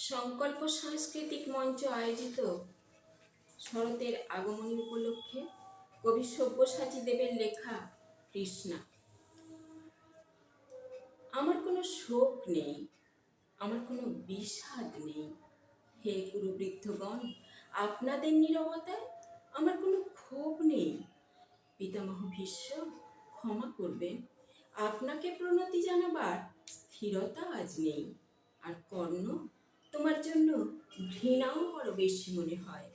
সংকল্প সাংস্কৃতিক মঞ্চ আয়োজিত শরতের আগমনী উপলক্ষে কবি সব্যসাচী দেবের লেখা তৃষ্ণা। আমার কোনো শোক নেই, আমার কোনো বিষাদ নেই। হে গুরুবৃদ্ধগণ, আপনাদের নীরবতায় আমার কোনো ক্ষোভ নেই। পিতামহ ভীষ্ম, ক্ষমা করবেন, আপনাকে প্রণতি জানাবার স্থিরতা আজ নেই। আর কর্ণ, তোমার জন্য ঘৃণাও বড় বেশি মনে হয়।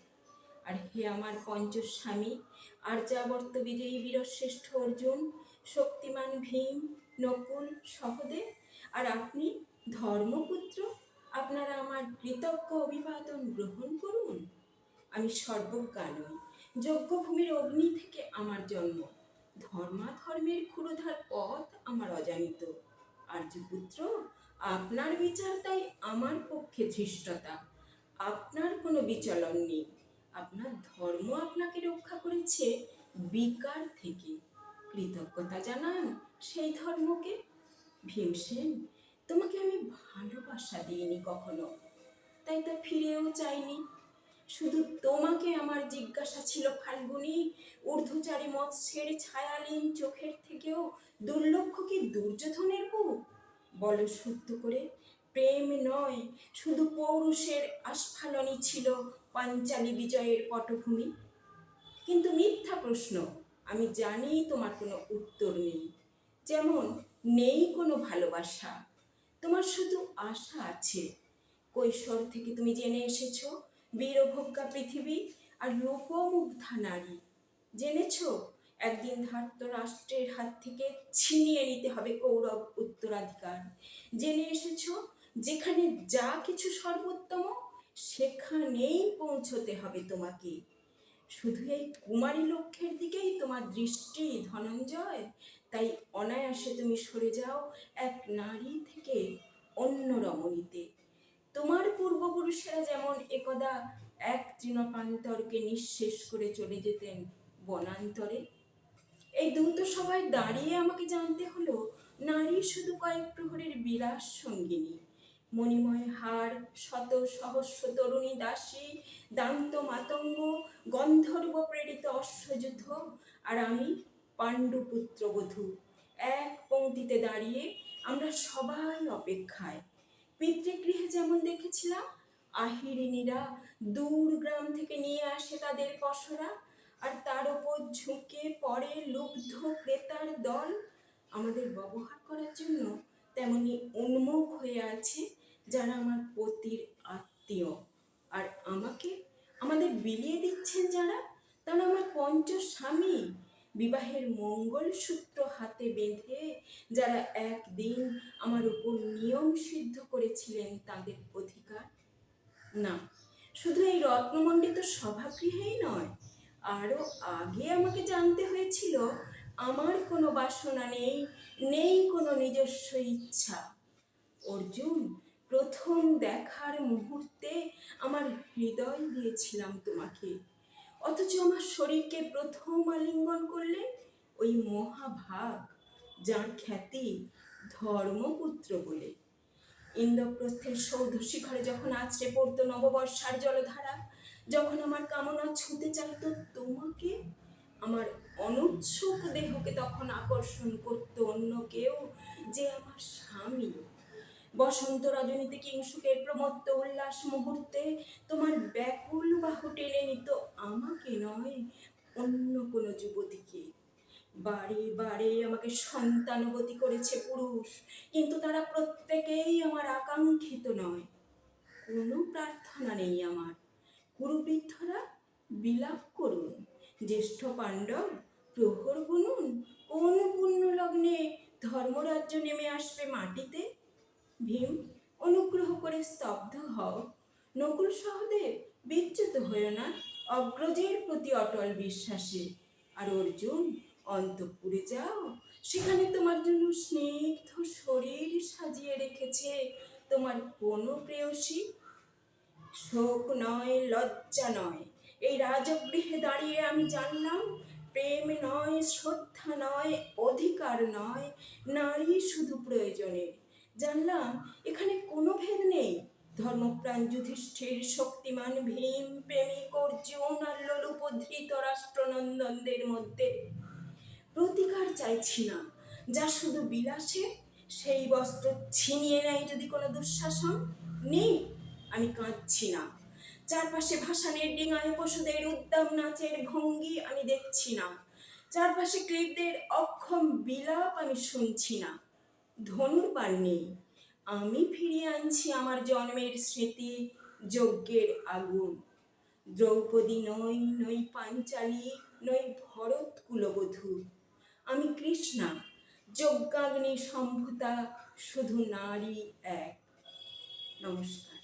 আর হে আমার পঞ্চস্বামী, আর্যাবর্ত বিজয়ী বীরশ্রেষ্ঠ অর্জুন, শক্তিমান ভীম, নকুল, সহদেব, আর আপনি ধর্মপুত্র, আপনারা আমার কৃতজ্ঞ অভিবাদন গ্রহণ করুন। আমি সর্বজ্ঞা নই, যজ্ঞভূমির অগ্নি থেকে আমার জন্ম। ধর্মাধর্মের ক্ষুরধার পথ আমার অজানিত। আর্যপুত্র, আপনার বিচার তাই আমার পক্ষে ধৃষ্টতা। আপনার কোনো বিচলন নেই, আপনার ধর্ম আপনাকে রক্ষা করেছে বিকার থেকে। কৃতজ্ঞতা জানান সেই ধর্মকে। ভীমসেন, তোমাকে আমি ভালোবাসা দিইনি কখনো, তাই তা ফিরেও চাইনি। শুধু তোমাকে আমার জিজ্ঞাসা ছিল ফাল্গুনী, ঊর্ধ্বচারী মৎস্যের ছায়ালীন চোখের থেকেও দুর্লক্ষ কি দুর্যোধনের বুক? বলো সত্য করে, প্রেম নয় শুধু পৌরুষের আস্ফালনই ছিল পাঞ্চালী বিজয়ের পটভূমি? কিন্তু মিথ্যা প্রশ্ন, আমি জানি তোমার কোনো উত্তর নেই। যেমন নেই কোনো ভালোবাসা, তোমার শুধু আশা আছে। কৈশোর থেকে তুমি জেনে এসেছ বীরভোগ্যা পৃথিবী আর রূপমুগ্ধা নারী। জেনেছ একদিন ধার্তরাষ্ট্রের হাত থেকে ছিনিয়ে নিতে হবে কৌরব উত্তরাধিকার। জেনে এসেছ যেখানে যা কিছু সর্বোত্তম সেখানেই পৌঁছতে হবে তোমাকে। শুধু এই কুমারী লক্ষ্যের দিকেই তোমার দৃষ্টি ধনঞ্জয়, তাই অনায়াসে তুমি সরে যাও এক নারী থেকে অন্য রমণীতে। তোমার পূর্বপুরুষেরা যেমন একদা এক তৃণপ্রান্তরকে নিঃশেষ করে চলে যেতেন বনান্তরে, এই দ্রুত সভায় দাঁড়িয়ে আমাকে জানতে হলো নারী শুধু কয়েক প্রহরের বিলাস সঙ্গিনী। মণিময় হার, শত সহস্র তরুণী দাসী, দান্ত মাতঙ্গ, গন্ধর্ব প্রেরিত অশ্বযুধ, আর আমি পাণ্ডুপুত্র বধূ। এক পংক্তিতে দাঁড়িয়ে আমরা সবাই অপেক্ষায়। পিতৃগৃহে যেমন দেখেছিলাম আহিরিনীরা দূর গ্রাম থেকে নিয়ে আসে তাদের পসরা, আর তার ওপর ঝুঁকে পড়ে লুব্ধ ক্রেতার দল, আমাদের ব্যবহার করার জন্য তেমনি উন্মুখ হয়ে আছে যারা আমার পতির আত্মীয়। আর আমাদের বিলিয়ে দিচ্ছেন যারা, তারা আমার পঞ্চস্বামী। বিবাহের মঙ্গলসূত্র হাতে বেঁধে যারা একদিন আমার উপর নিয়ম সিদ্ধ করেছিলেন তাদের অধিকার। না, শুধু এই রত্নমণ্ডিত সভাগৃহেই নয়, আরো আগে আমাকে জানতে হয়েছিল আমার কোনো বাসনা নেই, নেই কোনো নিজস্ব ইচ্ছা। অর্জুন, প্রথম দেখার মুহূর্তে আমার হৃদয় দিয়েছিলাম তোমাকে, অথচ আমার শরীরকে প্রথম আলিঙ্গন করলে ওই মহাভাগ, যার খ্যাতি ধর্মপুত্র বলে। ইন্দ্রপ্রস্থের সৌধ শিখরে যখন আছড়ে পড়তো নববর্ষার জলধারা, যখন আমার কামনা ছুঁতে চাইতো তোমাকে, আমার অনুৎসুক দেহকে তখন আকর্ষণ করতো অন্য কেউ, যে আমার স্বামী। বসন্ত রজনীতে কিংসুকের প্রমত্ত উল্লাস মুহূর্তে তোমার ব্যাকুল বাহু টেনে নিত আমাকে নয়, অন্য কোনো যুবতীকে। বারে বারে আমাকে সন্তানবতী করেছে পুরুষ, কিন্তু তারা প্রত্যেকেই আমার আকাঙ্ক্ষিত নয়। কোনো প্রার্থনা নেই আমার। কুরুবৃদ্ধরা বিলাপ করুন, জ্যেষ্ঠ পাণ্ডব প্রহর গুনুন, কোন পুণ্য লগ্নে ধর্মরাজ্য নেমে আসবে মাটিতে। ভীম, অনুগ্রহ করে স্তব্ধ হও। নকুল সহদেব, বিচ্যুত হয়েও না অগ্রজের প্রতি অটল বিশ্বাসে। আর অর্জুন, অন্তঃপুরে যাও, সেখানে তোমার জন্য স্নিগ্ধ শরীর সাজিয়ে রেখেছে তোমার কোনো প্রেয়সী। শোক নয়, লজ্জা নয়, এই রাজগৃহে দাঁড়িয়ে আমি জানলাম প্রেম নয়, শ্রদ্ধা নয়, অধিকার নয়, নারী শুধু প্রয়োজনের। জানলাম এখানে কোনো ভেদ নেই, ধর্মপ্রাণ যুধিষ্ঠির, শক্তিমান ভীম, প্রেমিক অর্জুন আর লোলুপধৃত রাষ্ট্রনন্দনদের মধ্যে প্রতিকার চাইছি না, যা শুধু বিলাসের। সেই বস্ত্র ছিনিয়ে নেয় যদি কোনো দুঃশাসন, নেই, আমি কাঁদছি না। চারপাশে ভাসানের ডিঙায় পশুদের উদ্দাম নাচের ভঙ্গি আমি দেখছি না। চারপাশে ক্লিবদের অক্ষম বিলাপ আমি শুনছি না। ধনুর্বাণ নেই, আমি ফিরিয়ে আনছি আমার জন্মের স্মৃতি, যজ্ঞের আগুন। দ্রৌপদী নই, নই পাঞ্চালী, নই ভরত কুলবধূ, আমি কৃষ্ণা, যজ্ঞাগ্নি সম্ভূতা, শুধু নারী এক। নমস্কার।